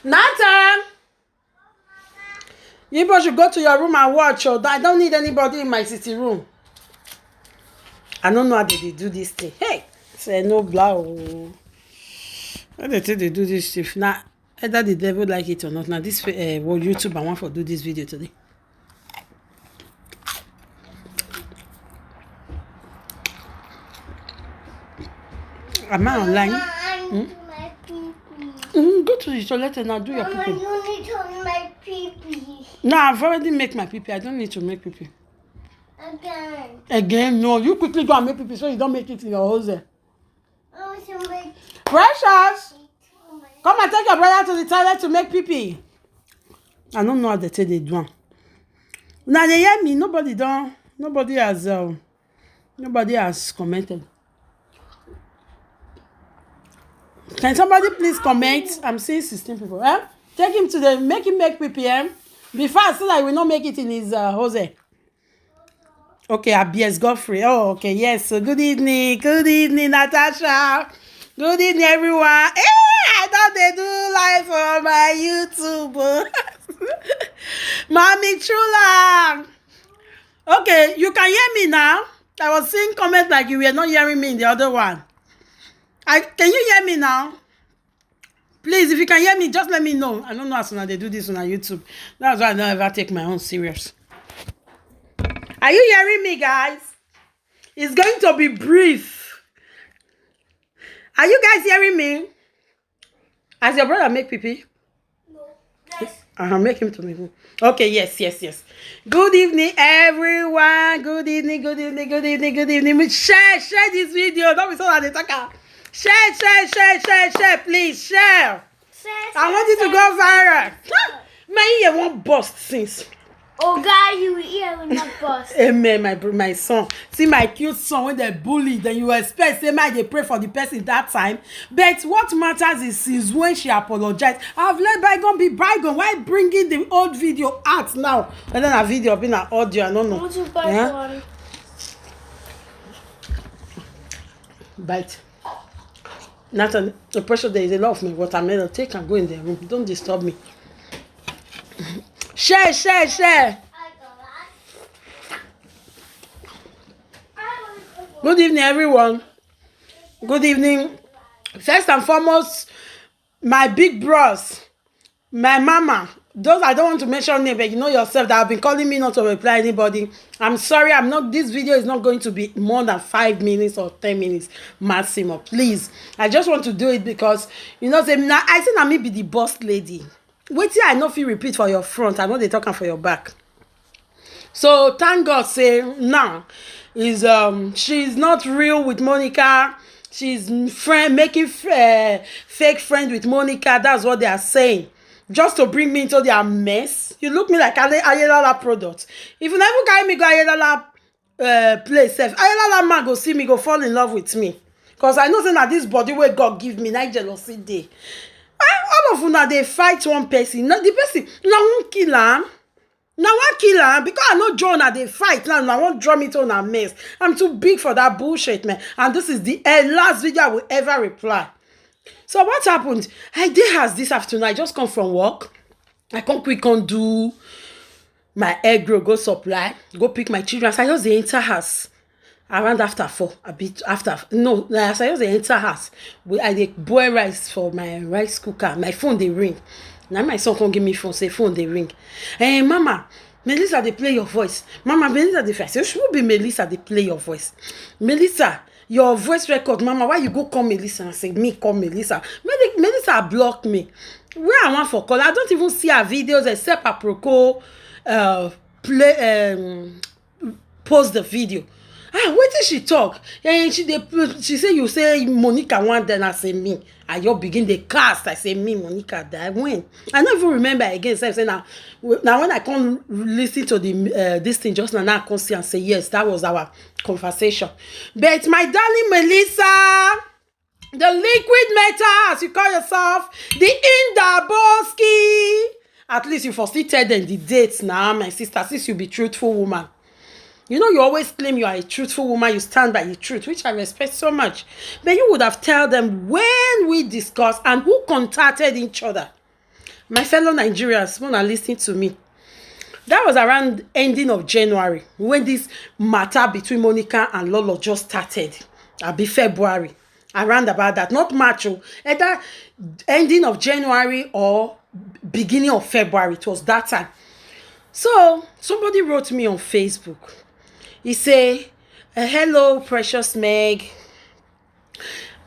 Nathan! You both should go to your room and watch. Or I don't need anybody in my sitting room. I don't know how they do this thing. Hey! Say no blow. How they say they do this stuff? Now, either the devil like it or not. Now, this YouTube, I want to do this video today. Am I online? Go to the toilet and I'll do your pee. You need to make pee-pee. No, I've already make my pee. I don't need to make pee. Again, no. You quickly go and make pee so you don't make it in your hose. Precious! Come and take your brother to the toilet to make pee. I don't know how they say they do. Now they hear me. Nobody has commented. Can somebody please comment? I'm seeing 16 people. Eh? Take him to the make him make PPM. Be fast so that he will not make it in his hose. Okay, Abies Godfrey. Oh, okay, yes. So good evening, Natasha. Good evening, everyone. Hey, I thought they do live on my YouTube. Mommy Chula. Okay, you can hear me now. I was seeing comments like you were not hearing me in the other one. Can you hear me now? Please, if you can hear me, just let me know. I don't know how soon they do this on YouTube. That's why I don't ever take my own serious. Are you hearing me, guys? It's going to be brief. Are you guys hearing me? Has your brother make pee? No. Yes. Make him to me. Okay, yes. Good evening, everyone. Good evening. Share this video. Don't be so that they talk. Share, please, share. I want it to go viral. My ear won't bust since. Oh, God, you ear will not bust. Amen, my son. See my cute son when they bully, then you expect say they pray for the person that time. But what matters is since when she apologized, I've let bygone be bygone. Why bringing the old video out now? And then a video being an audio, I don't know. I want to buy one. Bite. Nathan, the pressure there is a lot of me. Watermelon, take and go in the room. Don't disturb me. Share. Good evening, everyone. Good evening. First and foremost, my big bros, my mama. Those I don't want to mention name, but you know yourself that have been calling me not to reply anybody. I'm sorry, this video is not going to be more than 5 minutes or 10 minutes maximum. Please. I just want to do it because you know, I think I may be the boss lady. Wait till I know if you repeat for your front. I know they talking for your back. So thank God say now is she's not real with Monica. She's making fake friend with Monica. That's what they are saying. Just to bring me into their mess. You look me like Ayelala product. If you never carry me go Ayelala place, Ayelala man go see me, go fall in love with me. Because I know that this body where God give me, not jealousy day. All of una they fight one person. Now the person now one kill am. Now one kill am because I know John they fight now. I won't draw me to a mess. I'm too big for that bullshit, man. And this is the last video I will ever reply. So what happened? I did has this afternoon. I just come from work. I come quick on do my egg roll, go supply, go pick my children. So I just enter house around after 4, a bit after. No, as I just enter house. I dey boil rice for my rice cooker. My phone they ring. Now my son come give me phone, say phone they ring. Hey mama, Melissa they play your voice. Mama, Melissa they first. You should be Melissa they play your voice. Melissa. Your voice record, mama, why you go call Melissa and say, me call Melissa? Melissa blocked me. Where I want for call, I don't even see her videos except Aproko post the video. Wait till she talk. And she say, you say Monica one, then I say me. And you begin the cast, I say me, Monica, that when. I don't even remember again. So I say now when I come listen to the this thing just now I come see and say, yes, that was our conversation. But my darling Melissa, the liquid metal, as you call yourself, the Indaboski. At least you for still tell them the dates now, my sister, since you be truthful woman. You know, you always claim you are a truthful woman. You stand by the truth, which I respect so much. But you would have told them when we discussed and who contacted each other. my fellow Nigerians, when are listening to me, that was around ending of January when this matter between Monica and Lolo just started. I'll be February, around about that, not March, either ending of January or beginning of February. It was that time. So somebody wrote me on Facebook. He say, hello, precious Meg.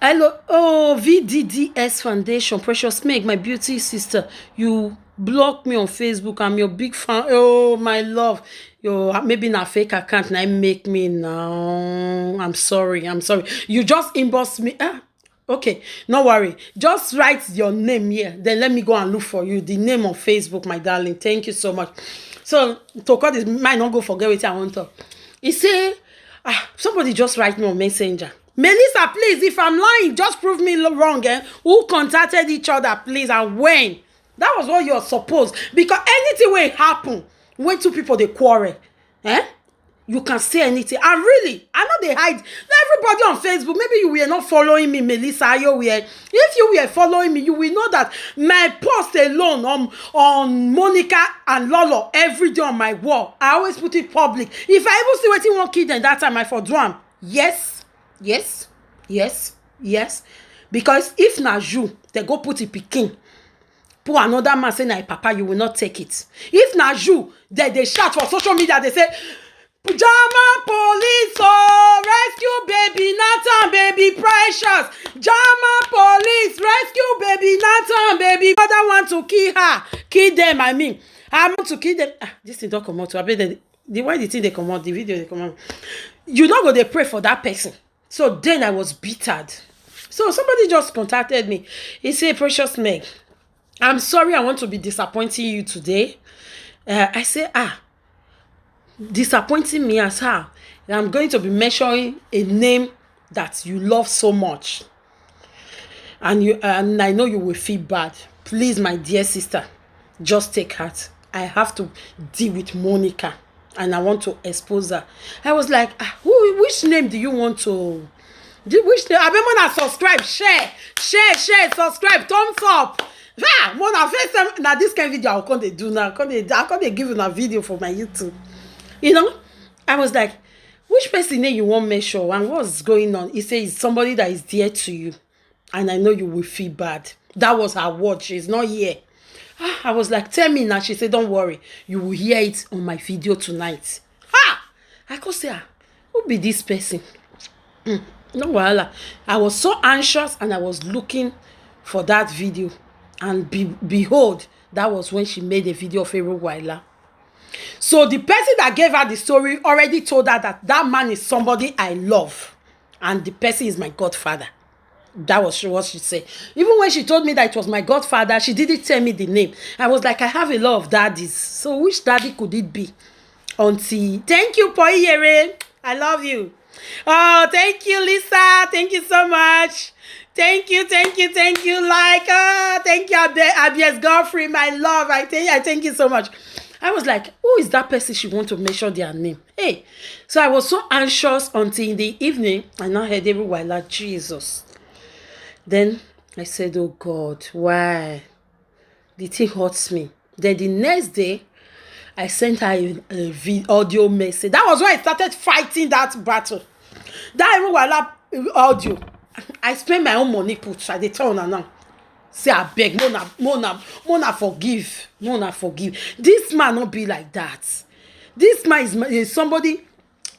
Hello, oh, VDDS Foundation, precious Meg, my beauty sister. You block me on Facebook. I'm your big fan. Oh, my love. Yo, maybe na fake account now make me now. I'm sorry. You just inbox me. Okay, no worry. Just write your name here. Then let me go and look for you. The name on Facebook, my darling. Thank you so much. So, to cut this, might not go forget what I want to. He say, somebody just write me on Messenger. Melissa, please, if I'm lying, just prove me wrong. Who contacted each other, please, and when? That was what you're supposed. Because anything will happen when two people they quarrel. You can say anything. And really, I know they hide. Everybody on Facebook, maybe you were not following me, Melissa. If you were following me, you will know that my post alone on Monica and Lolo every day on my wall, I always put it public. If I even see waiting one kid, then that time I for do am. Yes. Because if na you, they go put it pikin. Put another man say na papa, you will not take it. If na you, they shout for social media, they say, Jama police, oh, rescue baby Nathan, baby precious. Jama police, rescue baby Nathan, baby. Mother want to kill them. I want to kill them. This thing don't come out. I bet why the thing they come out, the video they come out. You not go they pray for that person. So then I was bittered. So somebody just contacted me. He said, precious Meg, I'm sorry I want to be disappointing you today. I say, disappointing me as how? I'm going to be mentioning a name that you love so much. And I know you will feel bad. Please, my dear sister, just take heart. I have to deal with Monica. And I want to expose her. I was like, which name do you want to... Which name? I remember when I subscribe, share, subscribe, thumbs up. Mona first time now this kind of video I can't do now. I can't give you a video for my YouTube. You know, I was like, which person name you want measure and what's going on? He says it's somebody that is dear to you, and I know you will feel bad. That was her word. She's not here. I was like, tell me now. She said, don't worry, you will hear it on my video tonight. I could say, who be this person? No wahala. I was so anxious and I was looking for that video. And behold, that was when she made a video of Pharaoh Waila. So the person that gave her the story already told her that man is somebody I love. And the person is my godfather. That was what she said. Even when she told me that it was my godfather, she didn't tell me the name. I was like, I have a lot of daddies. So which daddy could it be? Auntie. Thank you, Poyere. I love you. Oh, thank you, Lisa. Thank you so much. Thank you. Thank you, Abies Godfrey, my love. I thank you so much. I was like, who is that person she want to mention their name? Hey. So I was so anxious until in the evening, I now heard everyone like, Jesus. Then I said, oh God, why? The thing hurts me. Then the next day, I sent her a audio message. That was when I started fighting that battle. That audio. I spent my own money put at the town now. Say, I beg, Mona forgive. Mona forgive. This man not be like that. This man is somebody,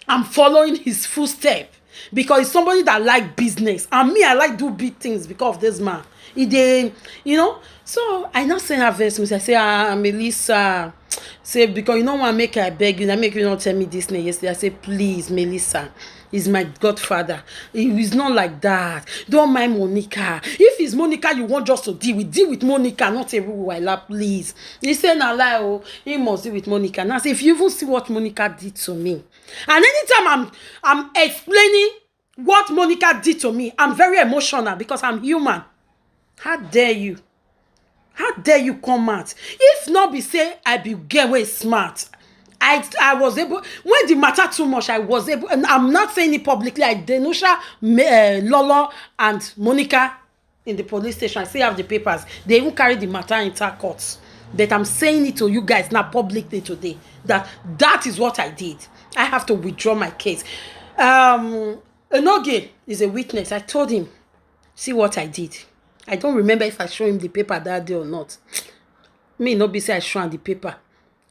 I'm following his footstep. Because he's somebody that like business. And me, I like do big things because of this man. So I now send her voice message. I say, Melissa. Say, because you don't want to make I beg you. I make you not tell me this name yesterday. I say, please, Melissa. He's my godfather. He's not like that. Don't mind Monica. If it's Monica you want just to deal with Monica, not everywhere, please. He said, nah, lie, oh, he must deal with Monica. Now, if you even see what Monica did to me, and anytime I'm explaining what Monica did to me, I'm very emotional because I'm human. How dare you? How dare you come out? If not be say I be get way smart. I was able, when the matter too much, I was able, and I'm not saying it publicly, I denuncia Lolo and Monica in the police station. I still have the papers. They even carry the matter into court. But I'm saying it to you guys now publicly today that is what I did. I have to withdraw my case. Enoge is a witness. I told him, see what I did. I don't remember if I showed him the paper that day or not. Me no be say I show him the paper.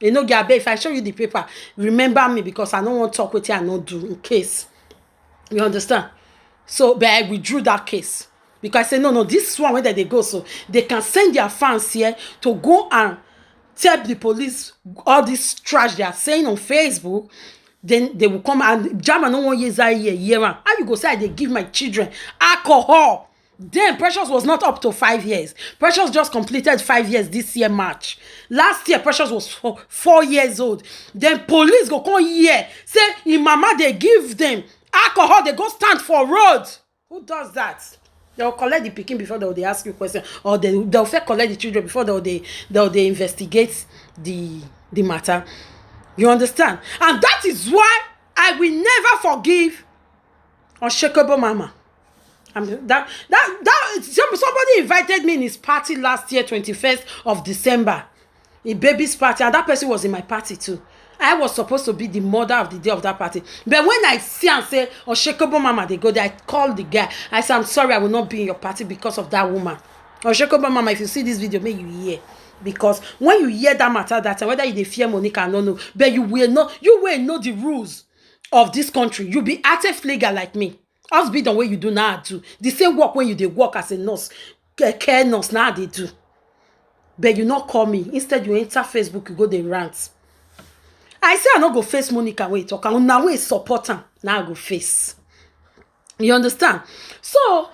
Enoge, I bet if I show you the paper, remember me, because I don't want to talk with you and not do in case. You understand? So, but I withdrew that case. Because I said, no, this one, where they go, so they can send their fans here to go and tell the police all this trash they are saying on Facebook. Then they will come and Jama no 1 year. How you go say they give my children alcohol? Then Precious was not up to 5 years. Precious just completed 5 years this year, March. Last year, Precious was 4 years old. Then police go come here, say, in mama, they give them alcohol, they go stand for road. Who does that? They'll collect the pikin before they ask you question, or they'll first collect the children before they investigate the matter. You understand? And that is why I will never forgive Unshakable Mama. Somebody invited me in his party last year, 21st of December, a baby's party, and that person was in my party too. I was supposed to be the mother of the day of that party. But when I see and say, Unshakable Mama, they go there, I call the guy. I say, I'm sorry, I will not be in your party because of that woman. Unshakable Mama, if you see this video, may you hear. Because when you hear that matter, that whether you fear Monica or no, but you will know the rules of this country. You be active flager like me. Us be the way you do now do. The same work when you dey work as a nurse, care nurse, now they do. But you not call me. Instead, you enter Facebook, you go the rant. I say I not go face Monica when you talk. And now we support her. Now I go face. You understand? So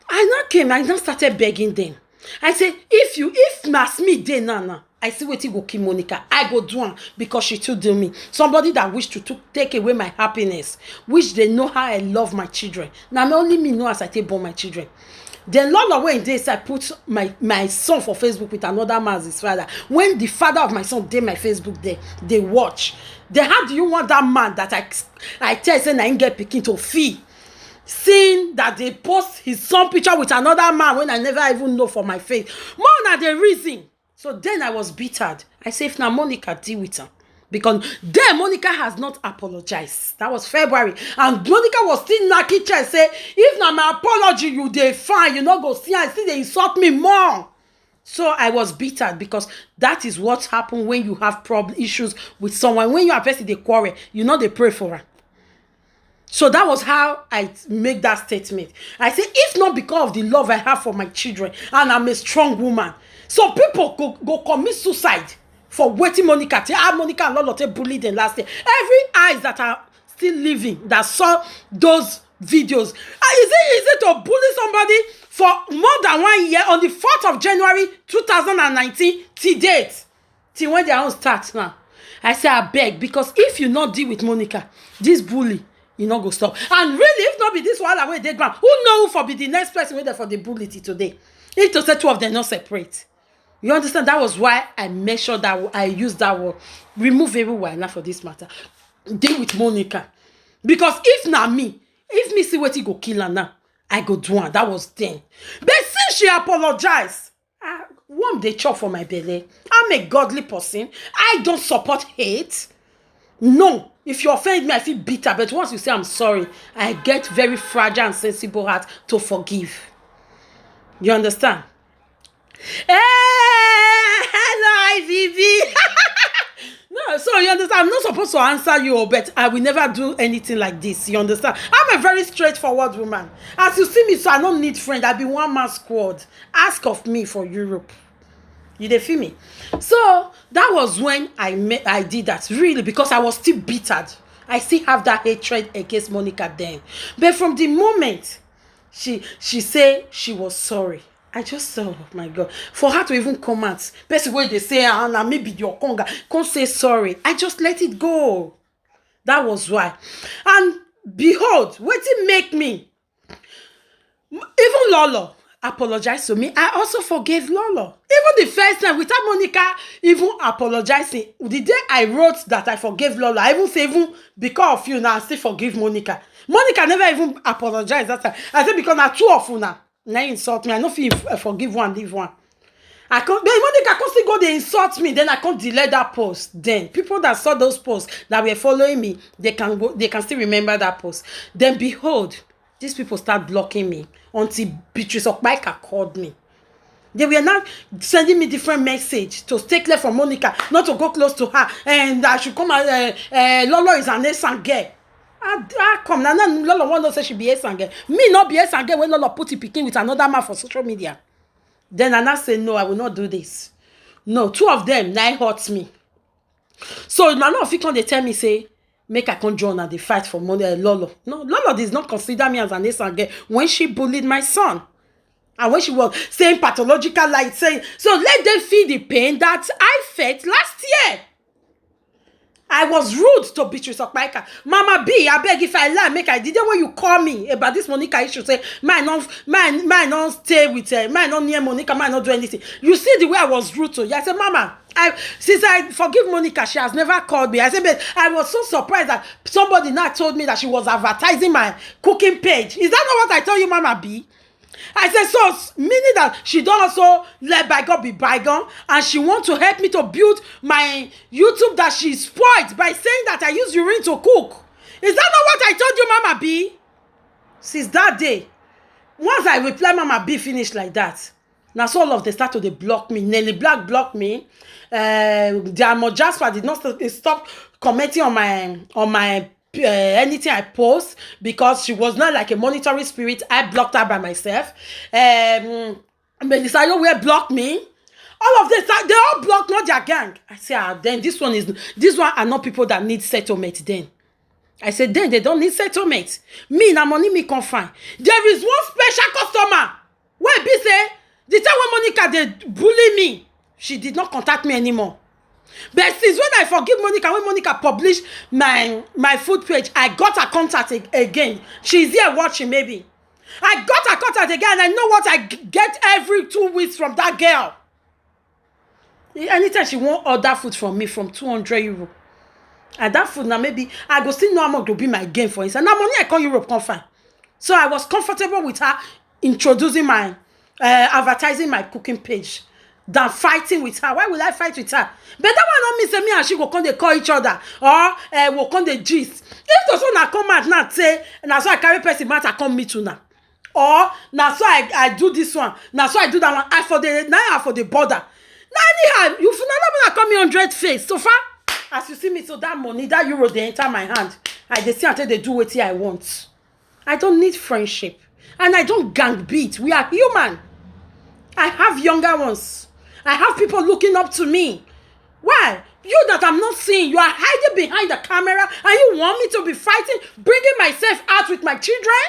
I now started begging them. I say, if mass me dey now, I see wetin go kill Monica. I go do am because she too do me. Somebody that wish to take away my happiness, which they know how I love my children. Now only me know as I take born my children. Then long way in days I put my son for Facebook with another man's his father. When the father of my son did my Facebook there, they watch. Then how do you want that man that I tell say I ain't get pikin to fee? Seeing that they post his son picture with another man when I never even know for my face. More than the reason. So then I was bittered. I say, if now Monica deal with her. Because then Monica has not apologized. That was February. And Monica was still knocking chest say, if now my apology, you dey fine. You not go see and still they insult me more. So I was bittered because that is what happened when you have issues with someone. When you are person they quarrel, you know they pray for her. So that was how I make that statement. I say, if not because of the love I have for my children, and I'm a strong woman, so people go commit suicide for waiting Monica. Monica and Lolote bullied them last year. Every eyes that are still living that saw those videos. Is it easy to bully somebody for more than 1 year on the 4th of January 2019 till date? Till when their own starts now. I say I beg, because if you not deal with Monica, this bully, you not go stop. And really, if not be this one away they ground, who know who for be the next person waiting for the bully today? If to say two of them not separate. You understand? That was why I made sure that I used that word. Remove everyone now for this matter. Deal with Monica. Because if not me, if me see what he go kill her now, I go do one. That was then. But since she apologized, I want the chop for my belly. I'm a godly person. I don't support hate. No. If you offend me, I feel bitter. But once you say I'm sorry, I get very fragile and sensible heart to forgive. You understand? Hello, IVV. No, so you understand, I'm not supposed to answer you, but I will never do anything like this. You understand? I'm a very straightforward woman. As you see me, so I don't need friend. I be one man squad. Ask of me for Europe. You dey feel me? So that was when I did that, really, because I was still bittered. I still have that hatred against Monica then. But from the moment she said she was sorry, I just said, oh my God, for her to even come out, best way they say, Anna, maybe your conga, can't say sorry. I just let it go. That was why. And behold, what it make me, even Lolo apologized to me. I also forgave Lolo. Even the first time, without Monica even apologizing, the day I wrote that I forgave Lolo, I even say, even because of you now, I still forgive Monica. Monica never even apologized that time. I said, because now two of you now insult me. I don't feel forgive one, leave one. I can't, but Monica can't still go, they insult me, then I can't delete that post. Then people that saw those posts that were following me, they can still remember that post. Then behold, these people start blocking me until Beatrice Okpaika called me. They were now sending me different message to stay clear from Monica, not to go close to her, and I should come and Lolo is an Esan girl. I come now, Lolo want to say she be Esan girl. Me not be Esan girl when Lolo put it picking with another man for social media. Then Nana say, no, I will not do this. No, two of them now hurt me. So Nana of they tell me, say, make I come join and they fight for Lolo. No, Lolo does not consider me as an Esan girl when she bullied my son. And when she was saying pathological lies, saying, so let them feel the pain that I felt last year. I was rude to Beatrice Okpaika. Mama B, I beg if I lie, make I did it when you call me about this Monica issue. Say, man, not stay with her, man, not near Monica, man, not do anything. You see the way I was rude to you. I said, Mama, since I forgive Monica, she has never called me. I said, but I was so surprised that somebody now told me that she was advertising my cooking page. Is that not what I told you, Mama B? I said, so meaning that she don't also let bygone be bygone, and she want to help me to build my YouTube that she spoiled by saying that I use urine to cook. Is that not what I told you, Mama B? Since that day, once I reply Mama B finish like that, now so all of them start to block me. Nelly Black blocked me. Diamond Jasper did not stop commenting on my anything I post because she was not like a monitoring spirit. I blocked her by myself. Melissa Yowe blocked me. All of this, they all blocked, not their gang. I say, then this one are not people that need settlement. Then I said, then they don't need settlement. Me, na money me confine. There is one special customer where be say the time when Monica they bully me, she did not contact me anymore. But since when I forgive Monica, when Monica published my food page, I got her contact again. She's here watching, maybe. I got her contact again, and I know what I get every 2 weeks from that girl. Anytime she want order food from me from 200 euro. And that food now, maybe I go still know how much to be my gain for instance. Now money I call Europe confirm. So I was comfortable with her introducing my advertising my cooking page than fighting with her. Why will I fight with her? But that one not mean say me and she go come they call each other or will come they gist. If those one come out now say, now so I carry person matter come meet you now. Or now so I do this one. Now so I do that one. I for the border. Now anyhow, you not call me 100 face. So far, as you see me, so that money, that euro they enter my hand. I they see until they do what I want. I don't need friendship. And I don't gang beat. We are human. I have younger ones. I have people looking up to me. Why? You that I'm not seeing, you are hiding behind the camera and you want me to be fighting, bringing myself out with my children?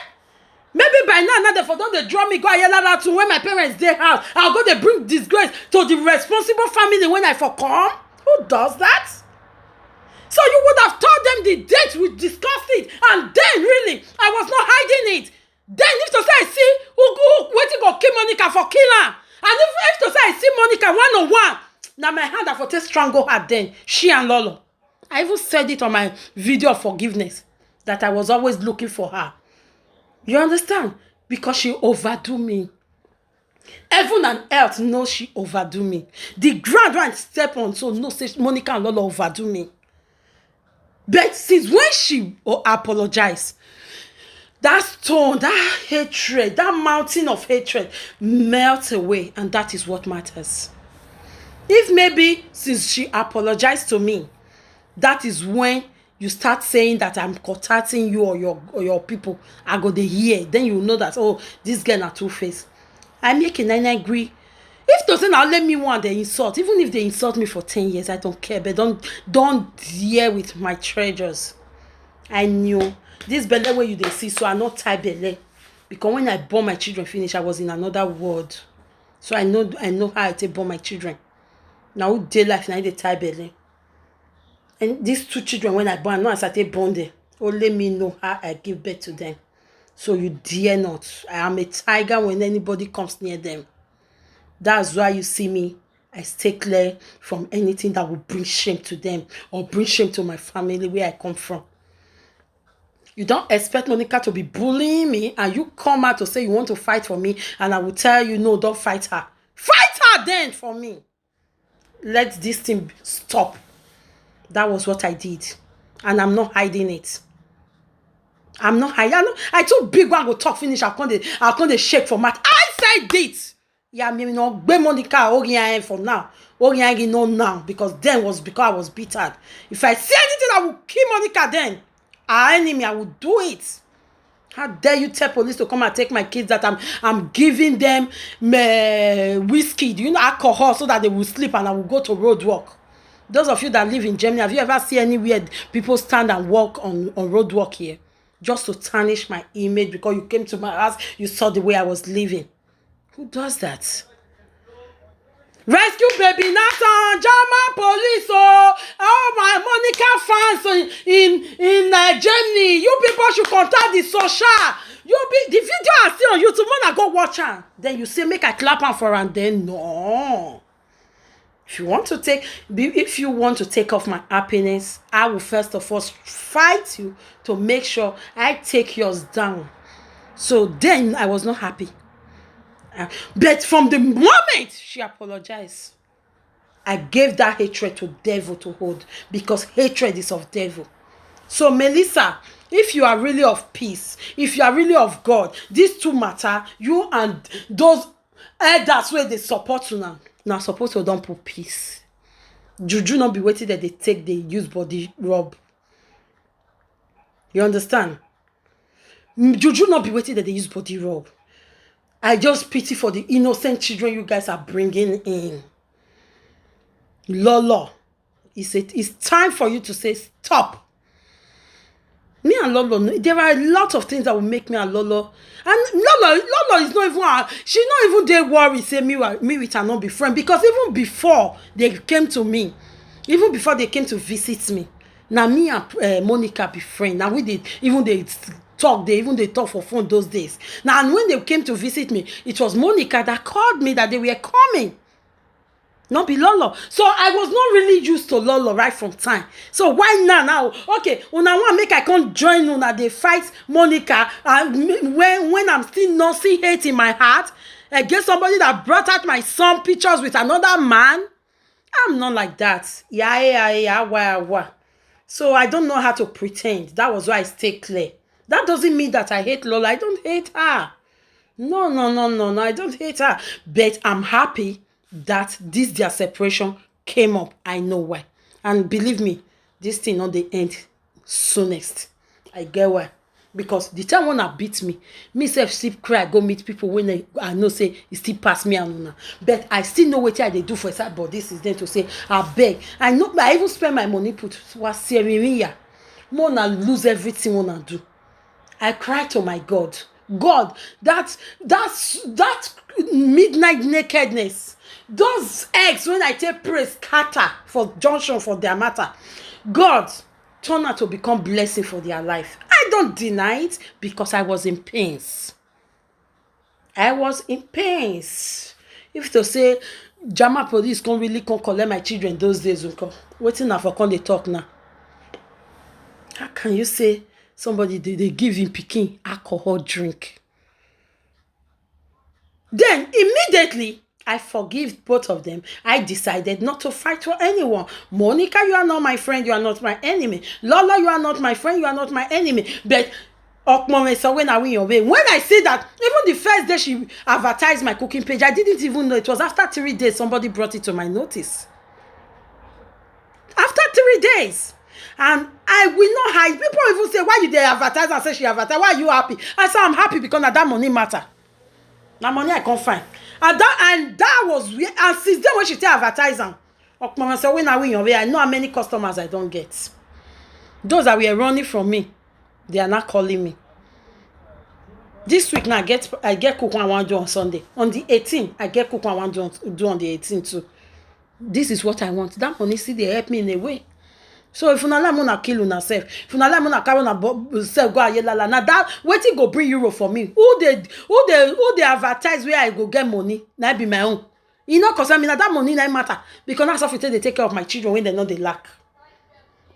Maybe by now they for don't they draw me go ayala to when my parents they have. I'll go they bring disgrace to the responsible family when I for come. Who does that? So you would have told them the date we discussed it, and then really I was not hiding it. Then if to say I see who waiting go kill Monica for kill her. And if to say I see Monica one-on-one, now my hand have to strangle her then. She and Lolo. I even said it on my video of forgiveness that I was always looking for her. You understand? Because she overdo me. Heaven and earth know she overdo me. The ground where I step on so no say Monica and Lolo overdo me. But since when she apologized, that stone, that hatred, that mountain of hatred melts away, and that is what matters. If maybe since she apologized to me, that is when you start saying that I'm contacting you or your people, I go to hear, then you know that, oh, this girl are two-faced. I make and I agree. If they say now let me want they insult, even if they insult me for 10 years, I don't care, but don't deal with my treasures. I knew this belly where you they see, so I not tie belly. Because when I born my children finish, I was in another world. So I know how I take born my children. Now day life now they tie belly. And these two children, when I born, I know I started born them. Oh, let me know how I give birth to them. So you dare not. I am a tiger when anybody comes near them. That's why you see me. I stay clear from anything that will bring shame to them or bring shame to my family where I come from. You don't expect Monica to be bullying me and you come out to say you want to fight for me and I will tell you, no, don't fight her. Fight her! her then for me. Let this thing stop. That was what I did. And I'm not hiding it. I'm not hiding. I too big one go talk finish. I can't shake for mat. I said it. Yeah, me no be Monica Oriyan for now. Oriyan no now because then was because I was bitter. If I see anything, I will kill Monica then. Our enemy, I will do it. How dare you tell police to come and take my kids that I'm giving them whiskey, alcohol, so that they will sleep and I will go to road walk. Those of you that live in Germany, have you ever seen anywhere people stand and walk on road walk here? Just to tarnish my image because you came to my house, you saw the way I was living. Who does that? Rescue baby Nathan, German police, oh my Monica fans in Germany. You people should contact the social. The video are still on YouTube. When I go watch her, then you say make I clap her for her, and then no. If you want to take off my happiness, I will first of all fight you to make sure I take yours down. So then I was not happy. But from the moment she apologized, I gave that hatred to devil to hold because hatred is of devil. So Melissa, if you are really of peace, if you are really of God, these two matter, you and those elders where they support you now suppose to don't put peace. Juju not be waiting that they use body rub. You understand? Juju not be waiting that they use body rub. I just pity for the innocent children you guys are bringing in. Lolo, it's time for you to say stop. Me and Lolo, there are a lot of things that will make me and Lolo. And Lolo is not even, she's not even there worried, say me with her not be friend. Because even before they came to me, even before they came to visit me, now me and Monica be friend. Now they talk for phone those days. Now, and when they came to visit me, it was Monica that called me that they were coming. Not be Lolo. So I was not really used to Lolo right from time. So why now? Okay, una want make I can't join una they fight Monica when I'm still nursing hate in my heart against somebody that brought out my son pictures with another man. I'm not like that. Yeah. So I don't know how to pretend. That was why I stay clear. That doesn't mean that I hate Lola. I don't hate her. No. I don't hate her. But I'm happy that their separation came up. I know why. And believe me, this thing not the end soonest. I get why. Because the time when I beat me self sleep cry, go meet people when I know say it still pass me and una. But I still know what they do for side, but this is them to say, I beg. I know I even spend my money put was serious. More than lose everything when I do. I cry to my God. God, that's midnight nakedness. Those eggs when I take praise scatter for junction for their matter. God, turn out to become blessing for their life. I don't deny it because I was in pains. I was in pains. If to say German police can't really collect my children those days, waiting now for can they talk now. How can you say somebody they give him pikin alcohol drink? Then immediately I forgive both of them. I decided not to fight for anyone. Monica, you are not my friend, you are not my enemy. Lola, you are not my friend, you are not my enemy. But when I see that, even the first day she advertised my cooking page, I didn't even know. It was after 3 days somebody brought it to my notice. After 3 days. And I will not hide. People even say, why you they advertise and say she advertise? Why are you happy? I say I'm happy because that money matter. That money I can't find. And that was weird. And since then when she tell advertising, I know how many customers I don't get. Those that were running from me, they are not calling me. This week now I get cook one I want to do on Sunday. On the 18th, I get cook one I want to do on the 18th too. This is what I want. That money see they help me in a way. So if you not let kill una self, if you not let me carry una self go ayelala, now that wetin go bring euro for me? Who they advertise where I go get money? Now be my own. You know, cause I mean that money not matter because that's how they take care of my children when they know they lack.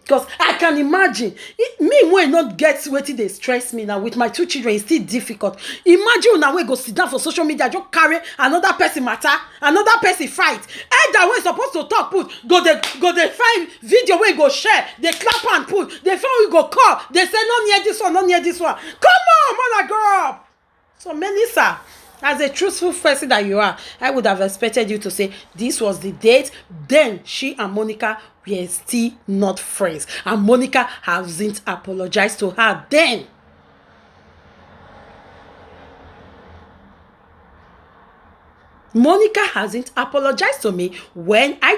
Because I can imagine me when not get wetin dey stress me now with my 2 children. It's still difficult. Imagine una wey go sit down for social media just carry another person matter, another person fight. Elder wey supposed to talk put go dey find video wey go share, dey clap and put, dey find we go call, dey say no near this one, no near this one. Come on, mother, grow up. So Melissa, as a truthful person that you are, I would have expected you to say this was the date. Then she and Monica were still not friends. And Monica hasn't apologized to her then. Monica hasn't apologized to me when I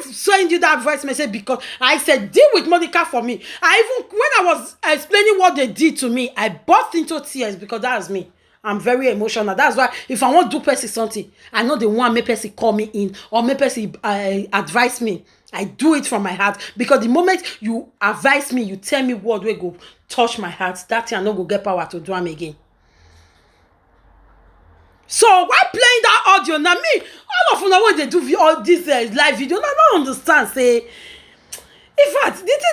sent you that voice message because I said deal with Monica for me. When I was explaining what they did to me, I burst into tears because that's me. I'm very emotional. That's why if I want to do person something, I know the one make person call me in or make person advise me. I do it from my heart because the moment you advise me, you tell me word wey go touch my heart, that thing I no go get power to do am again. So why playing that audio now? Me, all of una when they do all this live video, I don't understand. Say, in fact, this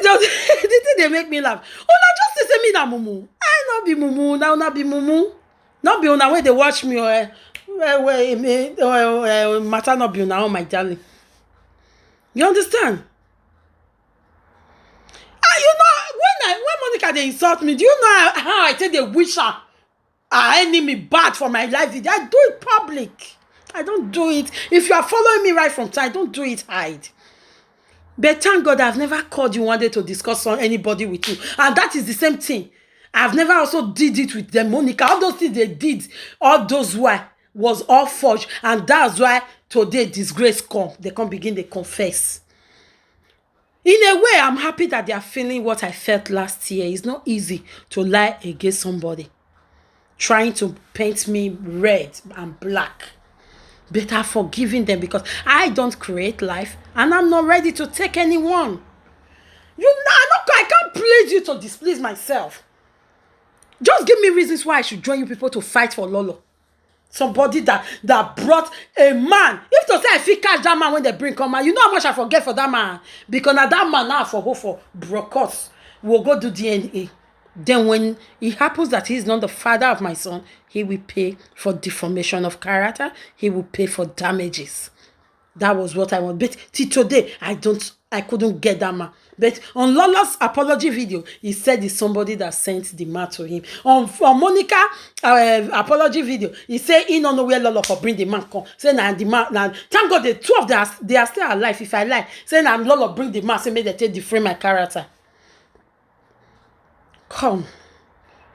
thing they make me laugh. Una just say me na mumu. I not be mumu. Now una be mumu. Not be una when they watch me or matter not be una, oh my darling. You understand? You know when Monica they insult me, do you know how I take the wish her enemy bad for my life video? I do it public. I don't do it. If you are following me right from time, don't do it hide. But thank God I've never called you one day to discuss on anybody with you. And that is the same thing. I've never also did it with them, Monica. All those things they did, all those why was all forged. And that's why today disgrace come. They come begin to confess. In a way, I'm happy that they are feeling what I felt last year. It's not easy to lie against somebody trying to paint me red and black. But I've forgiven them because I don't create life and I'm not ready to take anyone. I can't please you to displease myself. Just give me reasons why I should join you people to fight for Lolo. Somebody that brought a man. If to say I feel catch that man when they bring come out, you know how much I forget for that man. Because now that man now for Brokos will go do DNA. Then when it happens that he is not the father of my son, he will pay for deformation of character. He will pay for damages. That was what I want. But till today, I couldn't get that man. But on Lola's apology video, he said it's somebody that sent the man to him. On Monica apology video, he said he don't know where Lola for bring the man come. Say now the man, now thank God the 2 of them they are still alive. If I lie, say now Lola bring the man, say make they take deframe my character. Come,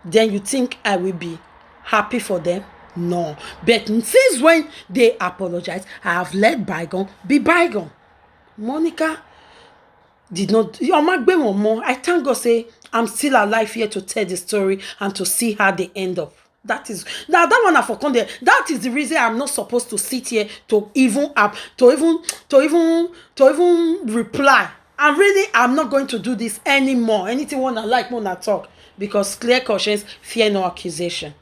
then you think I will be happy for them? No. But since when they apologize, I have let bygone be bygone. Monica did not. I thank God say I'm still alive here to tell the story and to see how they end up. That is now that one I forgot there. That is the reason I'm not supposed to sit here to even reply. And really, I'm not going to do this anymore. Anything one I like, when I talk. Because clear conscience, fear no accusation.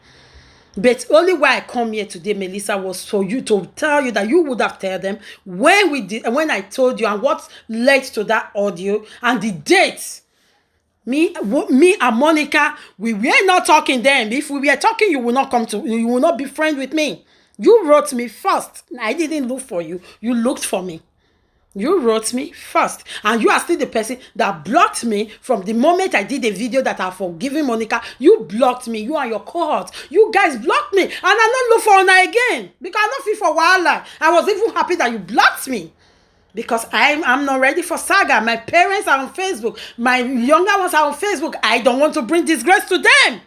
But only why I come here today, Melissa, was for you to tell you that you would have told them when I told you and what led to that audio and the dates. Me and Monica, we were not talking then. If we were talking, you will not be friends with me. You wrote me first. I didn't look for you. You looked for me. You wrote me first. And you are still the person that blocked me from the moment I did a video that I've forgiven Monica. You blocked me. You and your cohort. You guys blocked me. And I don't look for her again. Because I don't feel for Wala. I was even happy that you blocked me. Because I'm not ready for saga. My parents are on Facebook. My younger ones are on Facebook. I don't want to bring disgrace to them.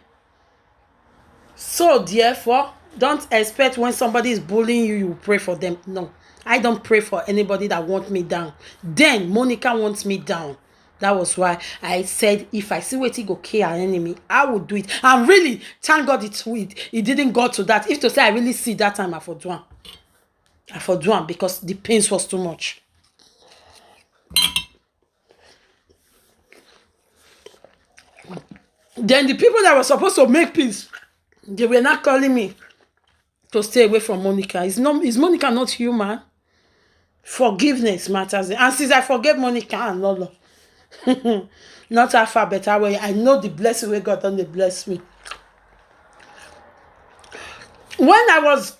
So therefore, don't expect when somebody is bullying you, you pray for them. No. I don't pray for anybody that wants me down. Then Monica wants me down. That was why I said if I see where to go kill an enemy, I would do it. And really, thank God it didn't go to that. If to say I really see that time, I for do because the pains was too much. Then the people that were supposed to make peace, they were not calling me to stay away from Monica. Is Monica not human? Forgiveness matters. And since I forgave Monica and Lolo, Not how far better way. I know the blessing where God done, they bless me. When I was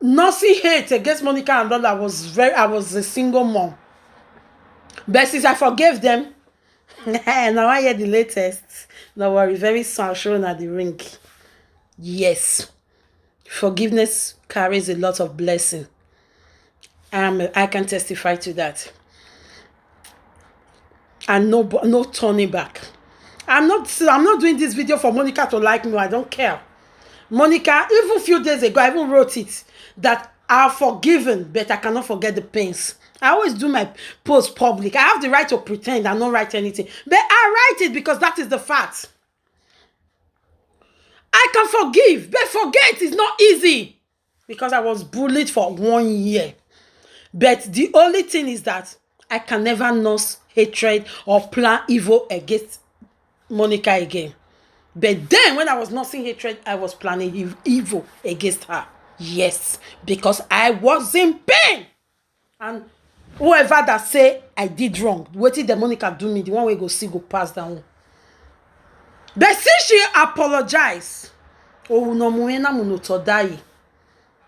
nursing hate against Monica and Lola, I was a single mom. But since I forgave them, now I hear the latest. Don't worry, very soon I'll show you at the ring. Yes. Forgiveness carries a lot of blessing. I can testify to that. And no turning back. I'm not doing this video for Monica to like me. I don't care. Monica, even a few days ago, I even wrote it that I've forgiven, but I cannot forget the pains. I always do my post public. I have the right to pretend and not write anything. But I write it because that is the fact. I can forgive, but forget is not easy. Because I was bullied for 1 year. But the only thing is that I can never nurse hatred or plan evil against Monica again. But then when I was nursing hatred, I was planning evil against her. Yes, because I was in pain. And whoever that say I did wrong, what did the Monica do me? The one way go see, go pass down. But since she apologized,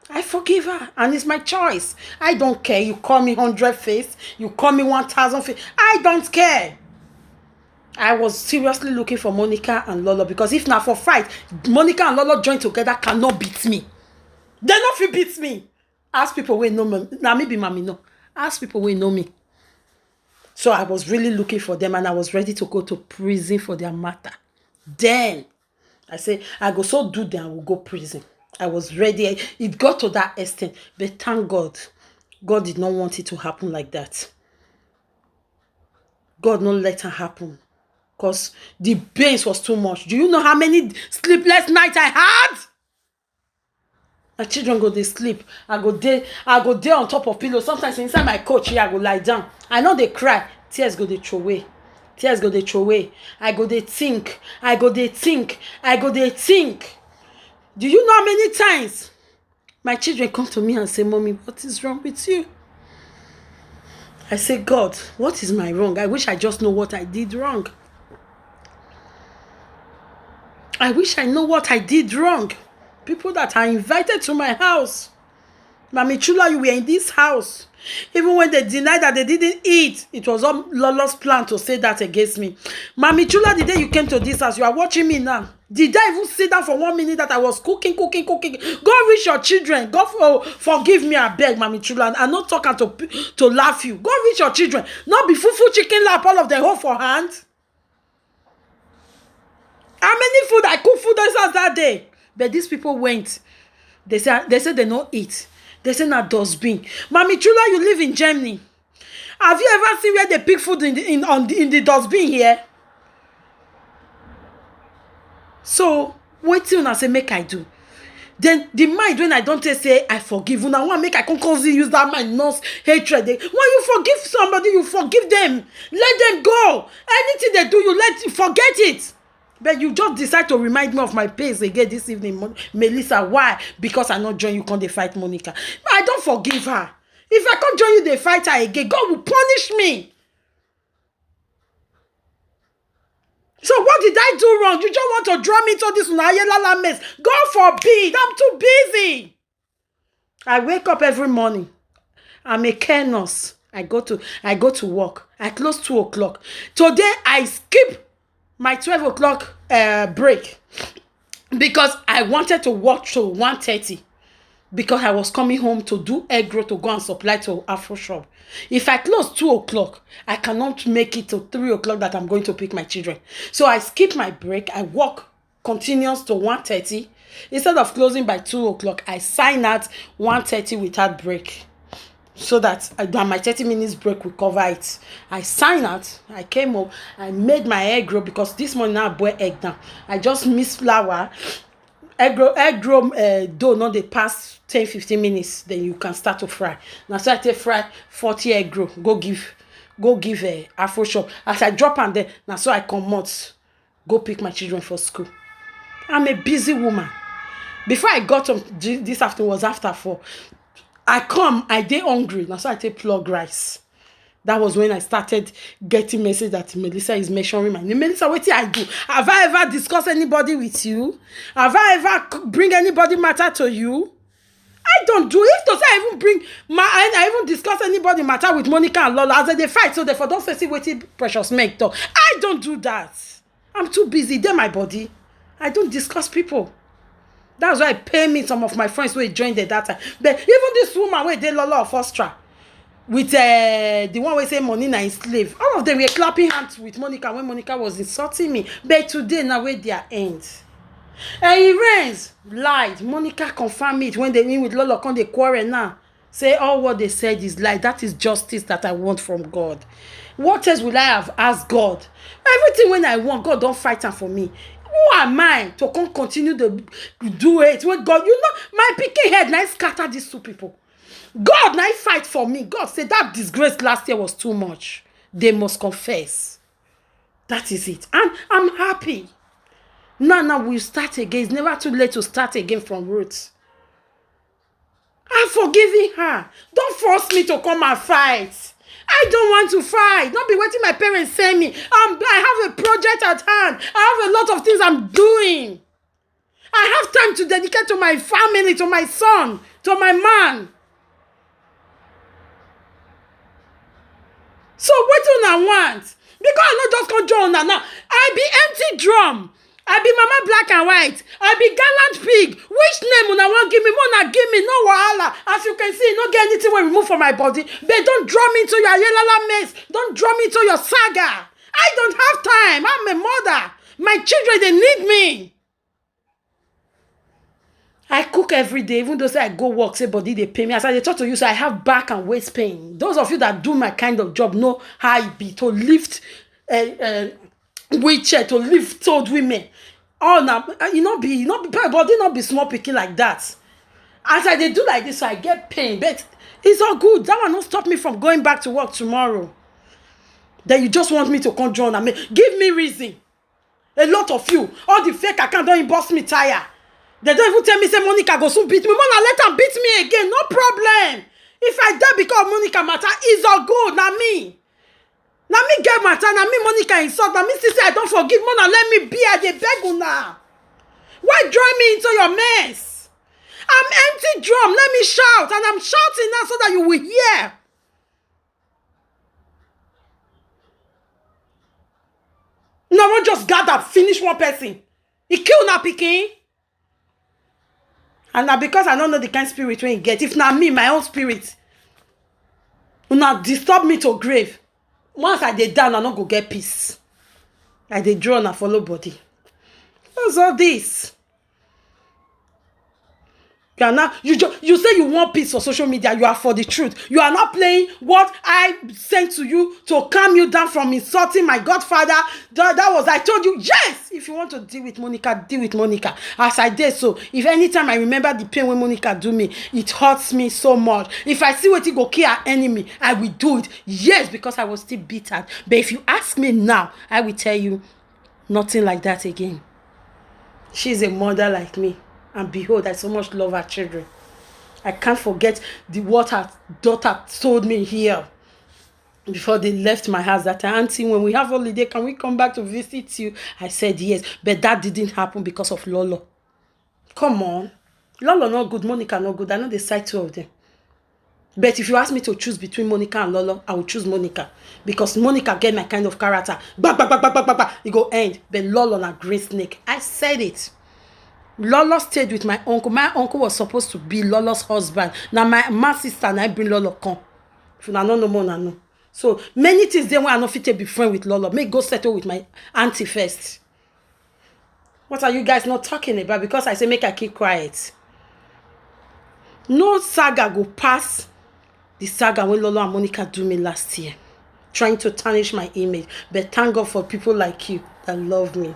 I forgive her, and it's my choice. I don't care. You call me 100 face, you call me 1,000 face. I don't care. I was seriously looking for Monica and Lolo because if not for fight, Monica and Lolo joined together cannot beat me. They not fit beat me. Ask people who know me. Now maybe mommy no. Ask people who know me. So I was really looking for them and I was ready to go to prison for their matter. Then I say I go so do them, I will go prison. I was ready. It got to that extent. But thank God. God did not want it to happen like that. God not let it happen. Because the pains was too much. Do you know how many sleepless nights I had? My children go they sleep. I go there on top of pillow. Sometimes inside my couch here, I go lie down. I know they cry. Tears go they throw away. Tears go they throw away. I go they think. I go they think. I go they think. Do you know how many times my children come to me and say, Mommy, what is wrong with you? I say, God, what is my wrong? I wish I just know what I did wrong. I wish I know what I did wrong. People that are invited to my house. Mami Chula, you were in this house. Even when they denied that they didn't eat, it was all Lolo's plan to say that against me. Mami Chula, the day you came to this house, you are watching me now. Did I even sit down for 1 minute that I was cooking? Go reach your children. God forgive me, I beg, Mami Chula. I'm not talking to laugh you. Go reach your children. Not be fufu chicken lap, all of them hold for hand. How many food I cooked food that day? But these people went. They said they don't eat. They say na dustbin. Mami Chula, you live in Germany. Have you ever seen where they pick food in the dustbin here? So what till I say make I do? Then the mind when I don't say I forgive. When I want make I constantly use that mind, not hatred. When you forgive somebody, you forgive them. Let them go. Anything they do, you forget it. But you just decide to remind me of my pains again this evening, Melissa. Why? Because I not join you, can't they fight Monica. I don't forgive her. If I can't join you, they fight her again. God will punish me. So what did I do wrong? You just want to draw me to this Nayelala mess. God forbid. I'm too busy. I wake up every morning. I'm a care nurse. I go to work. I close 2 o'clock. Today I skip my 12 o'clock break because I wanted to work till 1:30 because I was coming home to do egg roll to go and supply to Afro shop. If I close 2 o'clock, I cannot make it till 3 o'clock that I'm going to pick my children. So I skip my break. I work continuous to 1:30. Instead of closing by 2 o'clock, I sign out 1:30 without break. So that my 30 minutes break will cover it. I sign out. I came home. I made my egg roll because this morning I boil egg now. I just miss flour. Egg roll dough not they pass 10-15 minutes. Then you can start to fry. Now so I take fry 40 egg roll. Go give Afro shop. As I drop and then now so I come out. Go pick my children for school. I'm a busy woman. Before I got home this afternoon was after 4. I dey hungry. Now so I take plug rice. That was when I started getting message that Melissa is mentioning my name. Melissa, what did I do? Have I ever discussed anybody with you? Have I ever bring anybody matter to you? I don't do it. To say I even bring I even discuss anybody matter with Monica and Lola as they fight, so therefore don't say what Precious make talk. I don't do that. I'm too busy. They're my body. I don't discuss people. That's why I pay me some of my friends who joined the data. But even this woman where they Lola of Ostra with the one we say money na is slave. All of them were clapping hands with Monica when Monica was insulting me. But today now where their end. And Irene lied. Monica confirmed it when they meet with Lola come they quarrel now. Say all what they said is lie. That is justice that I want from God. What else will I have asked God? Everything when I want, God don't fight for me. Who am I to continue to do it when God, you know, my picking head now scatter these two people. God now fight for me. God said that disgrace last year was too much. They must confess. That is it. And I'm happy. Now we'll start again. It's never too late to start again from roots. I'm forgiving her. Don't force me to come and fight. I don't want to fight. Don't be waiting my parents send me. I have a project at hand. I have a lot of things I'm doing. I have time to dedicate to my family, to my son, to my man. So what do I want? Because I not just come join now. I be empty drum. I be mama black and white. I be gallant pig. Which name una want give me? Mona give me no wahala. As you can see, no get anything when remove from my body. But don't draw me into your yelala mess. Don't draw me into your saga. I don't have time. I'm a mother. My children, they need me. I cook every day, even though say I go work, say body they pay me. As I talk to you, so I have back and waist pain. Those of you that do my kind of job know how it be to lift wheelchair, to lift old women. Oh, now body not be small picking like that. As I they do like this, so I get pain, but it's all good. That one don't stop me from going back to work tomorrow. Then you just want me to come join and give me reason. A lot of you, all the fake account don't inbox me tire. They don't even tell me, say, Monica go soon beat me. Mona, let her beat me again. No problem. If I die because Monica matter, it's all good. Now me. Now me get matter. Now me Monica insult. Now me still say, I don't forgive. Mona, let me be. I dey beg una. Why draw me into your mess? I'm empty drum. Let me shout. And I'm shouting now so that you will hear. No one just gather, finish one person. He kill na pikin. And now because I don't know the kind of spirit when you get, if not me, my own spirit, will not disturb me to grave. Once I dey down, I not go get peace. I dey draw and follow body. What's all this? You are not, you say you want peace for social media. You are for the truth. You are not playing what I sent to you to calm you down from insulting my godfather. That was, I told you, yes, if you want to deal with Monica, deal with Monica. As I did so, if anytime I remember the pain when Monica do me, it hurts me so much. If I see what it go kill our enemy, I will do it. Yes, because I was still bitter. But if you ask me now, I will tell you nothing like that again. She's a mother like me. And behold, I so much love her children. I can't forget what her daughter told me here before they left my house. That auntie, when we have holiday, can we come back to visit you? I said yes, but that didn't happen because of Lolo. Come on. Lolo not good, Monica not good. I know the side two of them. But if you ask me to choose between Monica and Lolo, I will choose Monica. Because Monica get my kind of character. It go end. But Lolo na green snake. I said it. Lolo stayed with my uncle. My uncle was supposed to be Lolo's husband. Now my sister and I bring Lolo come. If you don't know more, I know. So many things then when I not fit to be friend with Lolo. Make go settle with my auntie first. What are you guys not talking about? Because I say make I keep quiet. No saga go pass the saga when Lolo and Monica do me last year. Trying to tarnish my image. But thank God for people like you that love me.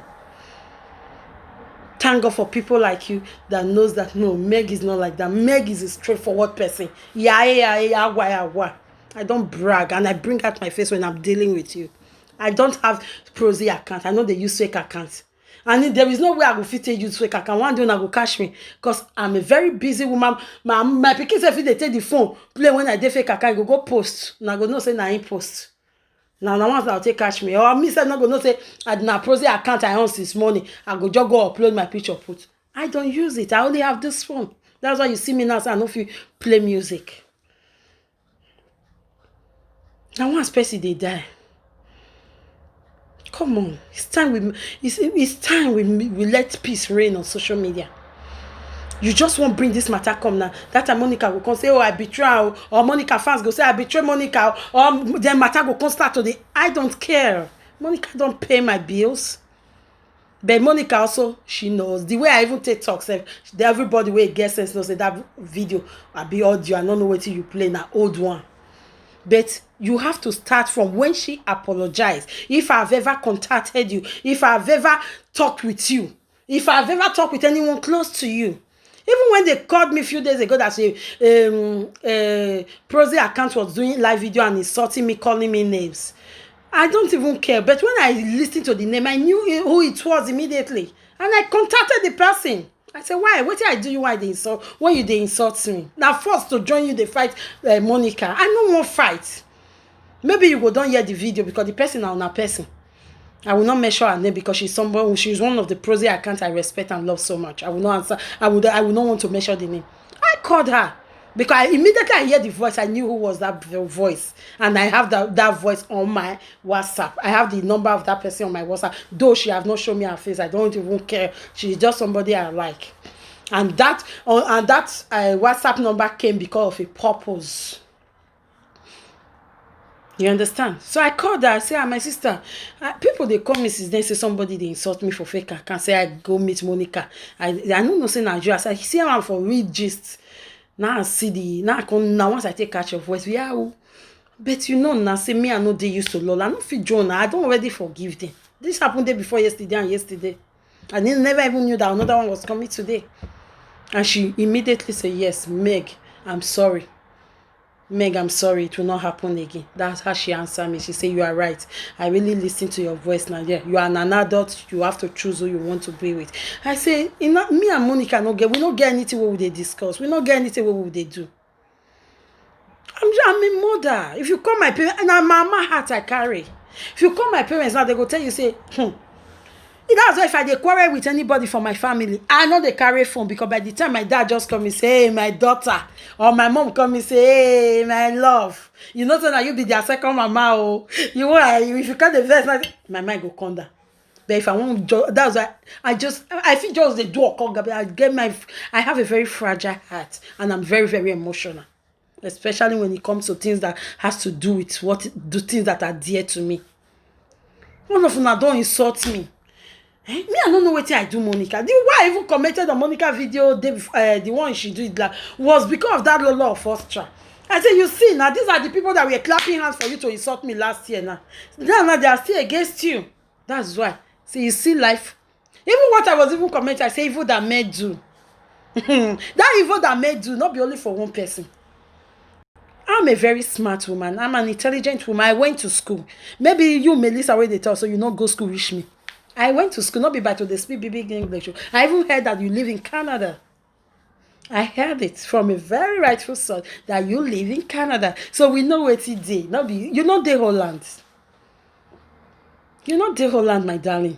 Thank God for people like you that knows that no, Meg is not like that. Meg is a straightforward person. I don't brag and I bring out my face when I'm dealing with you. I don't have prosy account. I know they use fake accounts. And there is no way I go fit take use fake account. One day una go catch me because I'm a very busy woman. My pikin sef fit dey take the phone play when I dey fake account, go post. Una go know say na him post. Now once I'll take catch me. Or me sef not go know say na Prozzy account I own since morning. I go just go upload my picture put. I don't use it. I only have this phone. That's why you see me now, so I know if you play music. Now once person they die. Come on, it's time we let peace reign on social media. You just won't bring this matter come now. That time Monica will come say, oh, I betray her, or Monica fans go say, I betray Monica, or then matter go come start today. I don't care. Monica don't pay my bills. But Monica also, she knows. The way I even take talks, everybody way get sense knows that video I be audio. I don't know what you play na old one. But you have to start from when she apologized. If I've ever contacted you, if I've ever talked with you, if I've ever talked with anyone close to you. Even when they called me a few days ago that say Prozzy account was doing live video and insulting me, calling me names. I don't even care. But when I listened to the name, I knew who it was immediately. And I contacted the person. I said, why? What did I do you why they insult? When you they insult me? Now forced to join you, they fight Monica. I no more fight. Maybe you go don't hear the video because the person is not person. I will not mention her name because she's one of the Prozzy accounts I respect and love so much. I will not answer. I will not want to mention the name. I called her because immediately I hear the voice, I knew who was that voice, and I have that voice on my WhatsApp. I have the number of that person on my WhatsApp. Though she have not shown me her face, I don't even care. She's just somebody I like, and that WhatsApp number came because of a purpose. You understand? So I called her. I say, my sister, people they call me since then say somebody they insult me for fake account. Say I go meet Monica. I don't know say Nigeria. So I see her for real gist. Now I see now once I take catch your voice, yeah. But you know now say me I know they used to lol. I don't feel Jonah. I don't already forgive them. This happened day before yesterday and yesterday. I never even knew that another one was coming today. And she immediately said, yes, Meg, I'm sorry. Meg, I'm sorry, it will not happen again. That's how she answered me. She said, you are right. I really listen to your voice now. Yeah, you are an adult. You have to choose who you want to be with. I say, me and Monica we don't get anything what they discuss. We don't get anything what they do. I'm a mother. If you call my parents, and my heart I carry. If you call my parents now, they go tell you, say, That's why if I dey quarrel with anybody from my family, I know they carry phone because by the time my dad just come and say, hey, my daughter, or my mom come and say, hey, my love, you know so that you be their second mama, oh, if you can't the verse, my mind go come down. But if I want, that's why I feel just the door call. I have a very fragile heart, and I'm very, very emotional, especially when it comes to things that has to do with the things that are dear to me. One of them don't insult me. Me, I don't know what I do, Monica. The why I even commented on Monica video, the one she did was because of that law of first try. I said, you see, now these are the people that were clapping hands for you to insult me last year. Now they are still against you. That's why. See, you see life. Even what I was even commenting, I say evil that made do. That evil that made do, not be only for one person. I'm a very smart woman. I'm an intelligent woman. I went to school. Maybe you, Melissa, where they tell, so you not go school wish me. I went to school, not be by to the speak big English. I even heard that you live in Canada. I heard it from a very rightful source that you live in Canada. So we know what it did. You know the Holland. You know the Holland, my darling.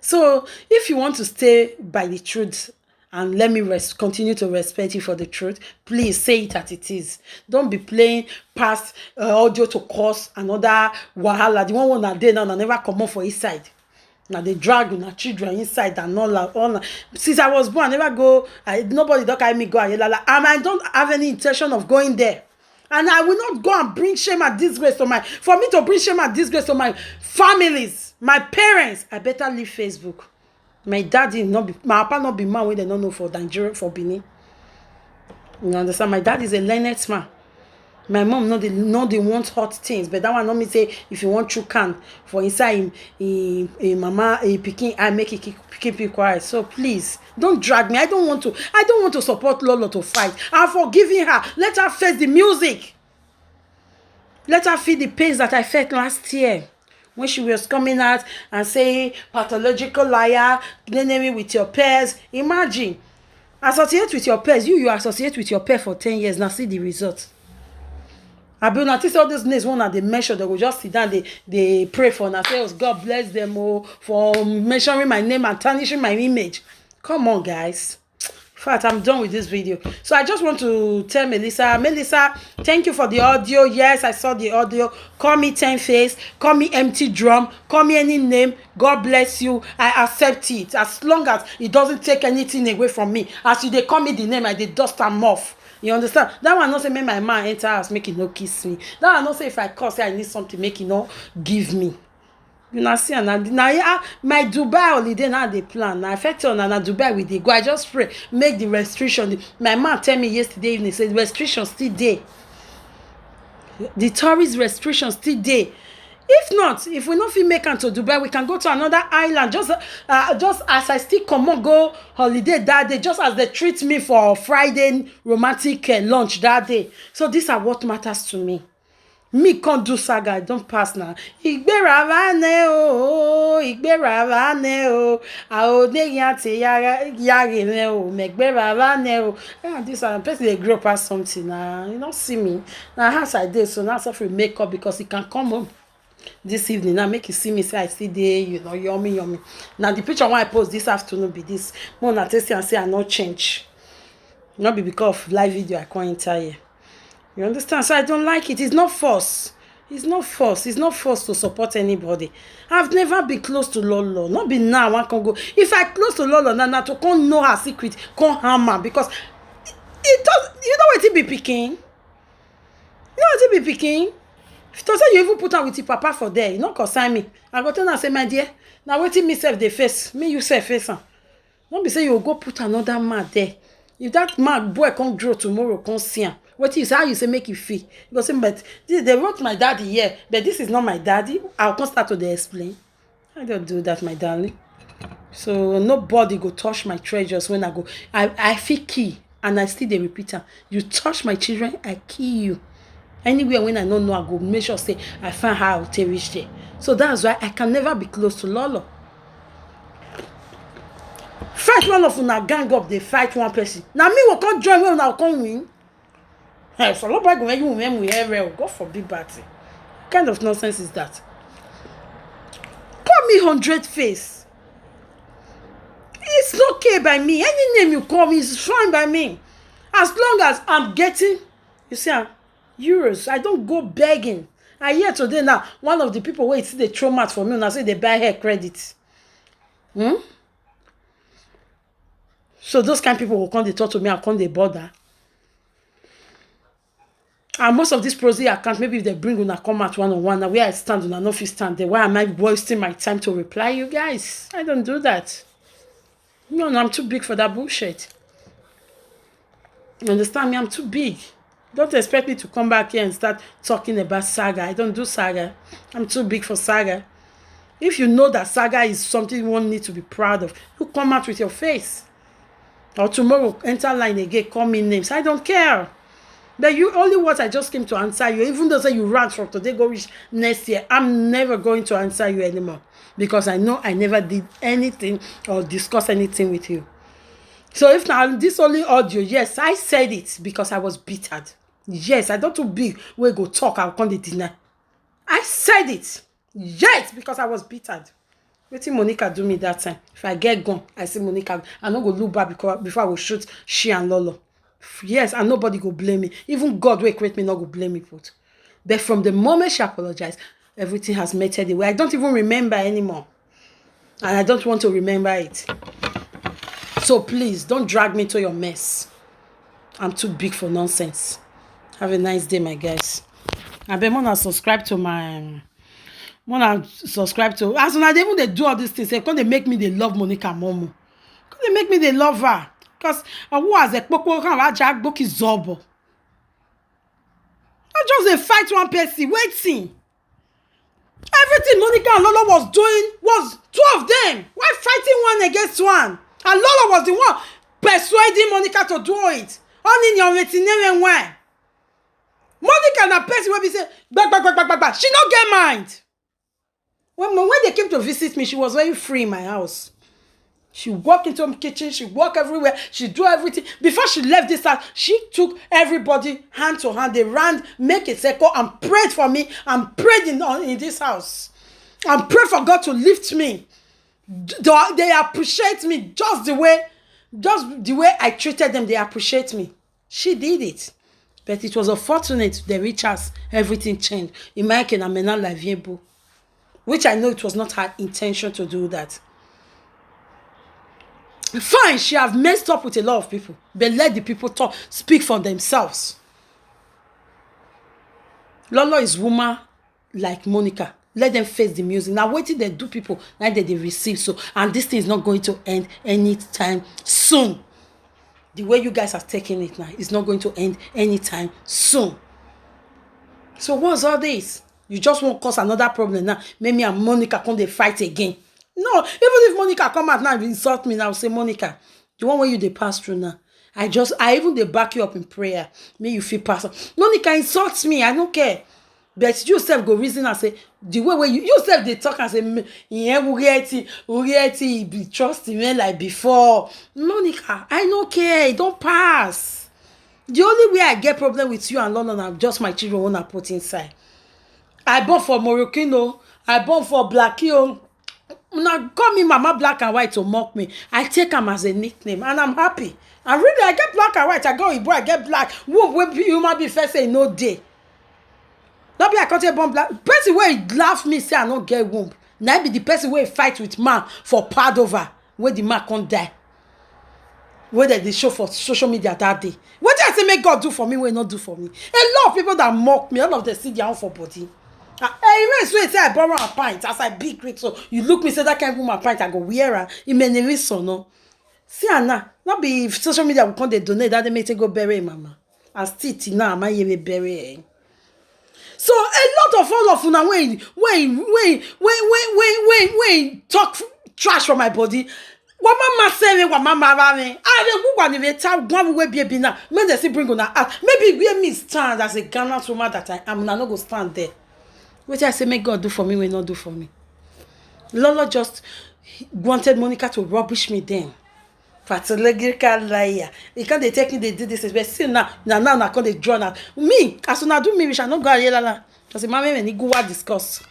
So if you want to stay by the truth and let me continue to respect you for the truth, please say it as it is. Don't be playing past audio to cause another wahala. The one that day now never come on for his side. Now they drag my children inside and all. Since I was born, I never go. Nobody don't carry me go. And I don't have any intention of going there. And I will not go and bring shame and disgrace to for me to bring shame and disgrace to my families, my parents. I better leave Facebook. My daddy my papa not be man when they don't know for Nigeria, for Benin. You understand? My dad is a learned man. My mom no they want hot things, but that one not me say if you want you can for inside mama pikin I make it keep you quiet. So please don't drag me. I don't want to support Lolo to fight. I'm forgiving her. Let her face the music. Let her feel the pains that I felt last year when she was coming out and saying pathological liar, naming with your peers. Imagine, associate with your peers. You associate with your peer for 10 years. Now see the result. I be notice all these names one they measure, they will just sit down, they pray for and say, oh, God bless them for measuring my name and tarnishing my image. Come on, guys. In fact, I'm done with this video. So I just want to tell Melissa, thank you for the audio. Yes, I saw the audio. Call me 10 face, call me empty drum, call me any name. God bless you. I accept it. As long as it doesn't take anything away from me. As you they call me the name, I did dust them off. You understand? That one not say make my man enter house, make it no kiss me. That one not say if I call, say I need something, make it no give me. You know, see, now my Dubai holiday now they plan. Now affect on and Dubai with the go. I just pray make the restriction. My man tell me yesterday evening said restrictions still there. The tourist restrictions still there. If not, if we not fit make am to Dubai, we can go to another island. Just as I still come on go holiday that day, just as they treat me for Friday romantic lunch that day. So these are what matters to me. Me can't do saga, I don't pass now. Igberavane o, aode yate yare ne o, megberavane o. Yeah, this are person they grow past something now. You don't see me. Now house I did, so now suffer makeup because it can come home this evening. Now make you see me say I see there, you know, yummy. Now the picture when I post this afternoon be this. More na test and say I not change. Not be because of live video I can't enter here. You understand? So I don't like it. It's not force. It's not force. It's not force to support anybody. I've never been close to Lolo. Not be now. I can go. If I close to Lolo, now to can't know her secret, can't harm her because it does. You know what it be picking. You know what it be picking. If you say you even put her with your papa for there, you not consign me. I go tell her say my dear. Now waiting me self the face. Me you self face her. Don't be say you go put another man there. If that man boy can't grow tomorrow, can't see him. What is how you say make you feel? You say, but this, they wrote my daddy here, but this is not my daddy. I'll come start to explain. I don't do that, my darling. So nobody go touch my treasures when I go. I feel key, and I still they repeat her. You touch my children, I kill you. Anywhere when I don't know, I go make sure say I find how to reach there. So that's why I can never be close to Lolo. Fight one of una gang up, they fight one person. Now me will come join when I come win. Hey, so nobody going to win we ever go for big party. What kind of nonsense is that? Call me 100 face. It's okay by me. Any name you call me is fine by me. As long as I'm getting, you see, euros. I don't go begging. I hear today now, one of the people where it's the trauma for me, and I say they buy her credit. So those kind of people will come, they talk to me, I'll come, they bother. And most of these prosy accounts, maybe if they bring una come at one-on-one, now where I stand, una no fit stand there. Why am I wasting my time to reply you guys? I don't do that. No, I'm too big for that bullshit. You understand me? I'm too big. Don't expect me to come back here and start talking about saga. I don't do saga. I'm too big for saga. If you know that saga is something one need to be proud of, you come out with your face. Or tomorrow, enter line again, call me names. I don't care. But you only what I just came to answer you, even though say you ran from today, go reach next year, I'm never going to answer you anymore. Because I know I never did anything or discuss anything with you. So if now this only audio, yes, I said it because I was bittered. Yes, I don't too big we go talk, I'll come to dinner. I said it. Yes, because I was bittered. Wetin Monica do me that time. If I get gone, I see Monica, I no go look back before I will shoot she and Lolo. Yes, and nobody go blame me. Even God will create me, not go blame me for it. But from the moment she apologized, everything has melted away. I don't even remember anymore. And I don't want to remember it. So please, don't drag me to your mess. I'm too big for nonsense. Have a nice day, my guys. I bet wanna subscribe to my... subscribe to... As soon as they even do all these things, they make me they love Monica Momo. They make me they love her. Because who has a poko can Jack book is zobo. I just a fight one person waiting. Everything Monica and Lolo was doing was two of them. Why fighting one against one? And Lolo was the one persuading Monica to do it. Only in your waiting when. Monica and a person will be say, back. She not get mind. When they came to visit me, she was very free in my house. She walked into the kitchen, she walked everywhere, she do everything. Before she left this house, she took everybody hand to hand. They ran, make a circle, and prayed for me, and prayed in this house. And prayed for God to lift me. They appreciate me just the way I treated them. They appreciate me. She did it. But it was unfortunate they reached us. Everything changed. Imagine I'm not livable. Which I know it was not her intention to do that. Fine, she have messed up with a lot of people, but let the people speak for themselves. Lolo is woman like Monica. Let them face the music. Now wait till they do people, now that they receive so, and this thing is not going to end anytime soon. The way you guys are taking it now, it's not going to end anytime soon. So what's all this? You just won't cause another problem now. Maybe and Monica come they fight again. No, even if Monica come out now and insult me, now say, Monica, the one where you they pass through now. I even they back you up in prayer. May you feel pass. Monica insults me, I don't care. But you self go reason and say, the way where you self they talk and say, yeah, we be trusting me like before. Monica, I don't care, don't pass. The only way I get problem with you and London are just my children wanna put inside. I born for Morocco, I born for Blackie. Now call me Mama Black and White to mock me. I take them as a nickname and I'm happy. And really, I get black and white. I go Igbo, I get black. Who human be first say no day. Not be I can't say born black. Person where laugh me say I don't get womb. Now be the person where fight with man for Padova where the man can't die. Where they show for social media that day. What did I say make God do for me? Will not do for me. A lot of people that mock me, all of them see their own for body. Hey, so say I borrow a pint as I big quick. So you look me say that can't go my pint. I go wear her. It may never so no. See Anna, not be if social media will come they donate that they may take go bury mama. And still now my ye bury. So a lot of all of una when talk trash from my body. What mama say what mama me. I go go and tell one way be now. When they see bring on out. Maybe we me stand as a Ghana woman that I am not go stand there. What I say make God do for me will not do for me. Lolo just wanted Monica to rubbish me then. Pathological liar. They can't they take me, they did this, but still now I can't they draw now. Me, as soon as I do me, we shall not go yelala. Because the mommy when go discuss.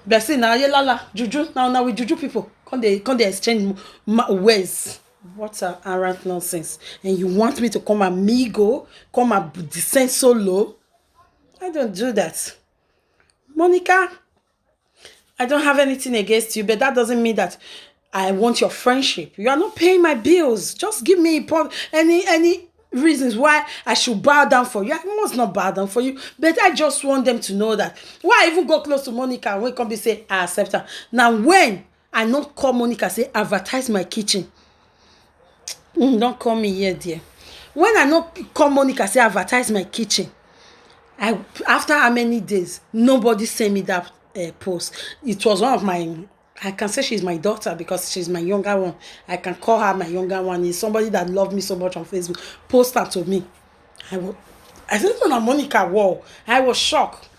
But still now yelala, juju, now with juju people. Can't they exchange words. What a arrant nonsense. And you want me to come and descend so low? I don't do that. Monica, I don't have anything against you, but that doesn't mean that I want your friendship. You are not paying my bills. Just give me any reasons why I should bow down for you. I must not bow down for you, but I just want them to know that. Why I even go close to Monica and when come be say, I accept her. Now, when I not call Monica, say, advertise my kitchen. Don't call me here, dear. When I not call Monica, say, advertise my kitchen. After how many days, nobody sent me that post. It was one of my, I can say she's my daughter because she's my younger one. I can call her my younger one. It's somebody that loved me so much on Facebook. Post that to me. I said, on Monica, whoa. I was shocked.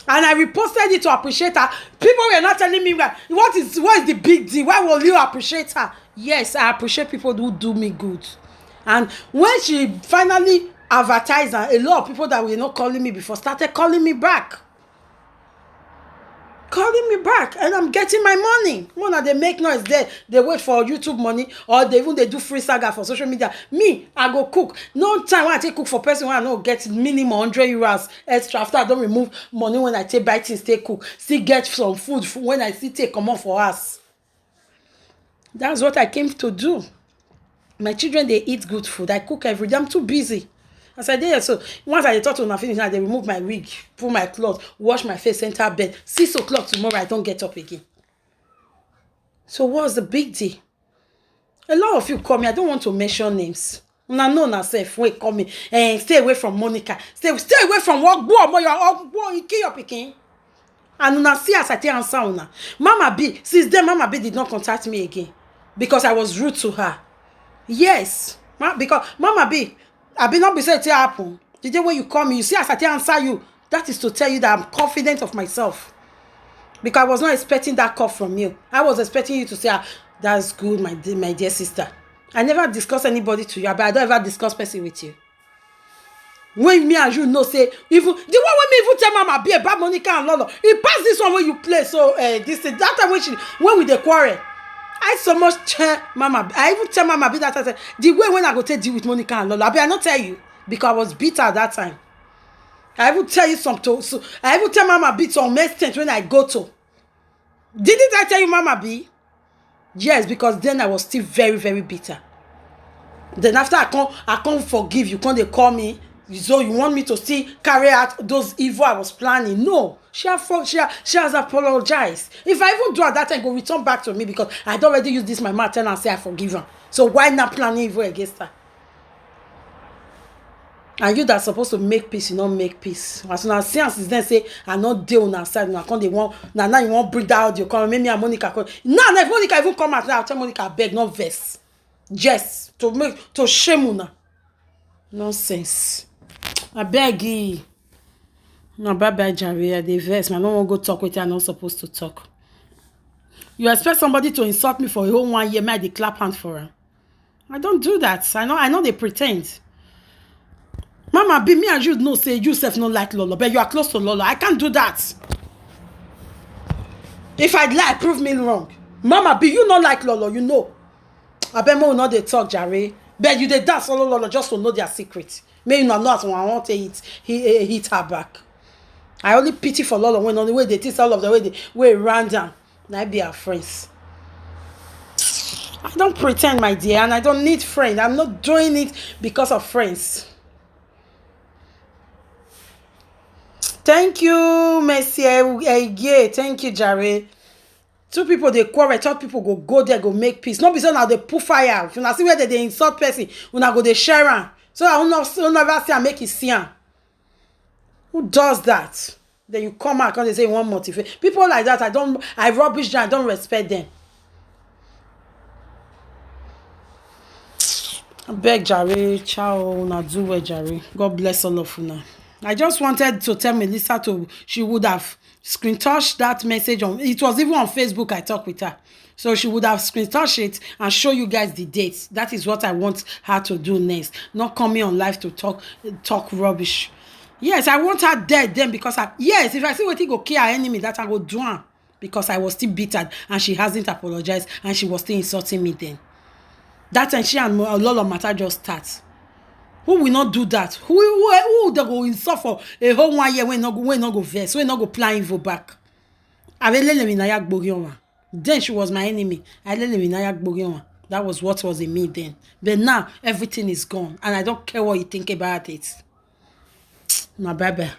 And I reposted it to appreciate her. People were not telling me, what is the big deal? Why will you appreciate her? Yes, I appreciate people who do me good. And when she finally advertised, a lot of people that were not calling me before started calling me back. And I'm getting my money. One of they make noise there, they wait for YouTube money, or they do free saga for social media. Me, I go cook. No time when I take cook for person when I know get minimum 100 euros extra after I don't remove money when I take buy things, take cook. Still get some food when I still take come on for us. That's what I came to do. My children, they eat good food. I cook every day. I'm too busy. As I did, so once I thought when I finish, now they remove my wig, pull my clothes, wash my face, enter bed. 6 o'clock tomorrow, I don't get up again. So what's the big deal? A lot of you call me. I don't want to mention names. Una know na self. Wait, call me. Stay away from Monica. Stay away from what? Go, you kill your picking. And una see as I tell answer una. Mama B, since then Mama B did not contact me again because I was rude to her. Yes, because Mama B. I be not be say it happen. The day when you call me, you see as I answer you, that is to tell you that I'm confident of myself. Because I was not expecting that call from you. I was expecting you to say, that's good, my dear sister. I never discuss anybody to you, but I don't ever discuss person with you. When me and you know, say, even the one when me even tell Mama be about Monica and Lolo, it pass this one when you play. So this that time when we the quarrel, I so much tell Mama. I even tell Mama be that I said the way when I go to deal with Monica and Lolo, I not tell you because I was bitter at that time. I even tell you something. So I even tell Mama B some extent when I go to. Didn't I tell you Mama B? Yes, because then I was still very, very bitter. Then after I can't forgive you. Can't they call me? So you want me to still carry out those evil I was planning? No. She has apologized. If I even do at that time, go return back to me because I'd already used this my mouth and say I forgive her. So why not planning evil against her? And you that's supposed to make peace, you not make peace. As soon as science is then say, I not deal on our side. Now they want now you won't bring that audio. Come make me and Monica call. Now if Monica even come out now, I'll tell Monica beg, not verse. Yes, to shame una. Nonsense. I beg you. No, bye Jerry. They verse. I don't want to go talk with you. I'm not supposed to talk. You expect somebody to insult me for a whole 1 year, may I clap hand for her? I don't do that. I know they pretend. Mama B, me and you know say you self not like Lolo, but you are close to Lolo. I can't do that. If I'd lie, prove me wrong. Mama B, you not like Lolo, you know. I bet more not they talk, Jerry. But you they dance Lolo just to know their secret. May you not know when I want to hit her back. I only pity for Lolo when on the way they teach all of the way they ran down. And I be our friends. I don't pretend, my dear, and I don't need friends. I'm not doing it because of friends. Thank you, Monsieur. Yeah, thank you, Jerry. 2 people they quarrel, 3 people go there, go make peace. Not because now they put fire. If you see where they insult person, when I go they share am. So I will never say I make it see am. Who does that? Then you come out and they say you want motivate. People like that, I rubbish them, I don't respect them. I beg Jerry, ciao, na do well, Jerry. God bless all of you now. I just wanted to tell Melissa she would have screenshot that message on. It was even on Facebook. I talked with her, so she would have screenshot it and show you guys the dates. That is what I want her to do next. Not coming on live to talk rubbish. Yes, I want her dead then because if I see what he go kill her enemy, that I go do her because I was still bitter and she hasn't apologized and she was still insulting me then. That time she and a lot of matter just start. Who will not do that? Who they go insult for a whole 1 year when not go verse, when not go plan evil back? Then she was my enemy. That was what was in me then. But now everything is gone, and I don't care what you think about it. Now bye bye.